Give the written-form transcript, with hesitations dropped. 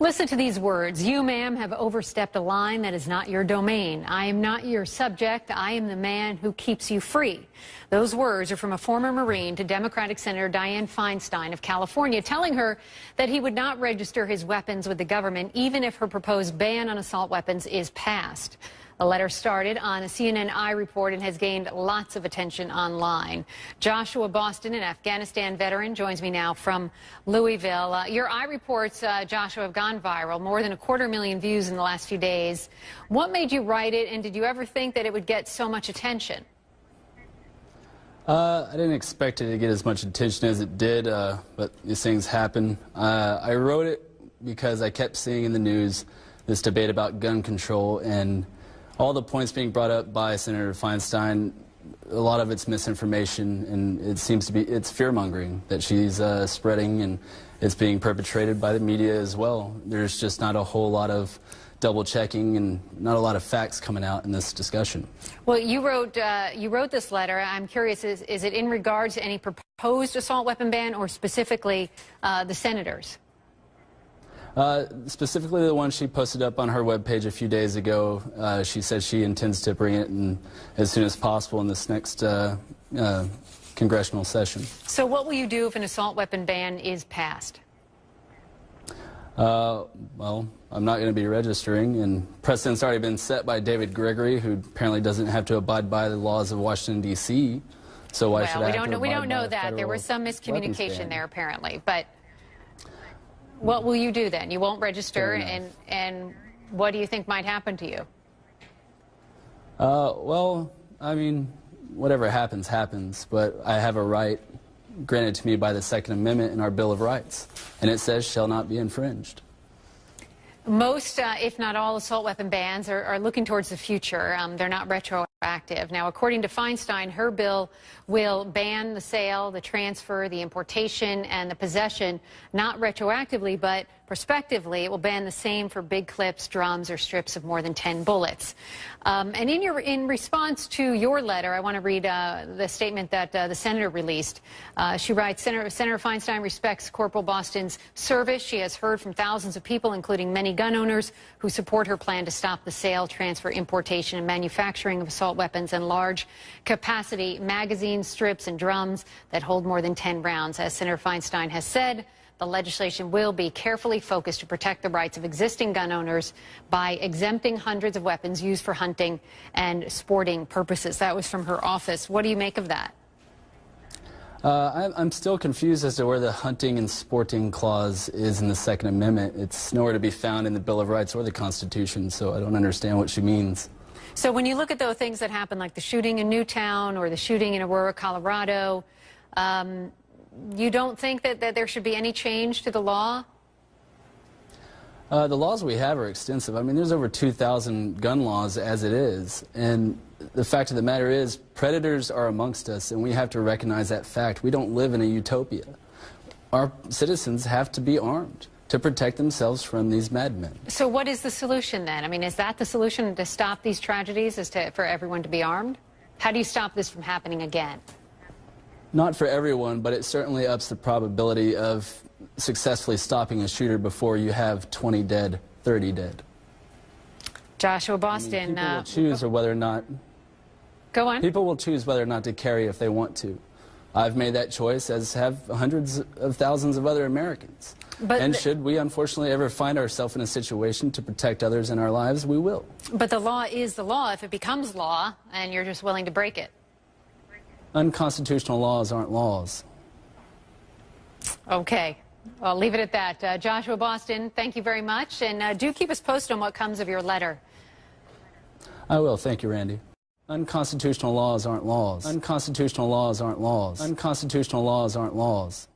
Listen to these words. You, ma'am, have overstepped a line that is not your domain. I am not your subject. I am the man who keeps you free. Those words are from a former Marine to Democratic Senator Dianne Feinstein of California, telling her that he would not register his weapons with the government even if her proposed ban on assault weapons is passed. The letter started on a CNN report and has gained lots of attention online. Joshua Boston, an Afghanistan veteran, joins me now from Louisville. Your reports, Joshua, have gone viral, more than 250,000 views in the last few days. What made you write it, and did you ever think that it would get so much attention? I didn't expect it to get as much attention as it did, but these things happen. I wrote it because I kept seeing in the news this debate about gun control, and all the points being brought up by Senator Feinstein, a lot of it's misinformation, and it seems to be, it's fear-mongering that she's spreading, and it's being perpetrated by the media as well. There's just not a whole lot of double-checking and not a lot of facts coming out in this discussion. Well, you wrote this letter. I'm curious, is it in regards to any proposed assault weapon ban or specifically the senators? Specifically the one she posted up on her webpage a few days ago. She says she intends to bring it in as soon as possible in this next congressional session. So what will you do if an assault weapon ban is passed? Well, I'm not going to be registering, and precedent's already been set by David Gregory, who apparently doesn't have to abide by the laws of Washington, D.C., so why should I have to abide by we don't know that. There was some miscommunication there, apparently, but what will you do then? You won't register, and what do you think might happen to you? Well, I mean, whatever happens, happens, but I have a right granted to me by the Second Amendment in our Bill of Rights, and it says shall not be infringed. Most, if not all, assault weapon bans are looking towards the future. They're not retroactive. Now, according to Feinstein, her bill will ban the sale, the transfer, the importation, and the possession, not retroactively, but prospectively. It will ban the same for big clips, drums, or strips of more than 10 bullets. And in response to your letter, I want to read the statement that the senator released. She writes, Senator Feinstein respects Corporal Boston's service. She has heard from thousands of people, including many gun owners, who support her plan to stop the sale, transfer, importation, and manufacturing of assault weapons and large-capacity magazines, strips, and drums that hold more than 10 rounds. As Senator Feinstein has said, the legislation will be carefully focused to protect the rights of existing gun owners by exempting hundreds of weapons used for hunting and sporting purposes. That was from her office. What do you make of that? I'm still confused as to where the hunting and sporting clause is in the Second Amendment. It's nowhere to be found in the Bill of Rights or the Constitution, so I don't understand what she means. So when you look at those things that happen, like the shooting in Newtown or the shooting in Aurora, Colorado, you don't think that there should be any change to the law? The laws we have are extensive. I mean, there's over 2,000 gun laws as it is, and the fact of the matter is predators are amongst us, and we have to recognize that fact. We don't live in a utopia. Our citizens have to be armed to protect themselves from these madmen. So what is the solution then? I mean, is that the solution to stop these tragedies, for everyone to be armed? How do you stop this from happening again? Not for everyone, but it certainly ups the probability of successfully stopping a shooter before you have 20 dead, 30 dead. Joshua Boston. People will choose or whether or not. Go on. People will choose whether or not to carry if they want to. I've made that choice, as have hundreds of thousands of other Americans. And should we unfortunately ever find ourselves in a situation to protect others in our lives, we will. But the law is the law if it becomes law and you're just willing to break it. Unconstitutional laws aren't laws. Okay. I'll leave it at that. Joshua Boston, thank you very much. And do keep us posted on what comes of your letter. I will. Thank you, Randy. Unconstitutional laws aren't laws. Unconstitutional laws aren't laws. Unconstitutional laws aren't laws.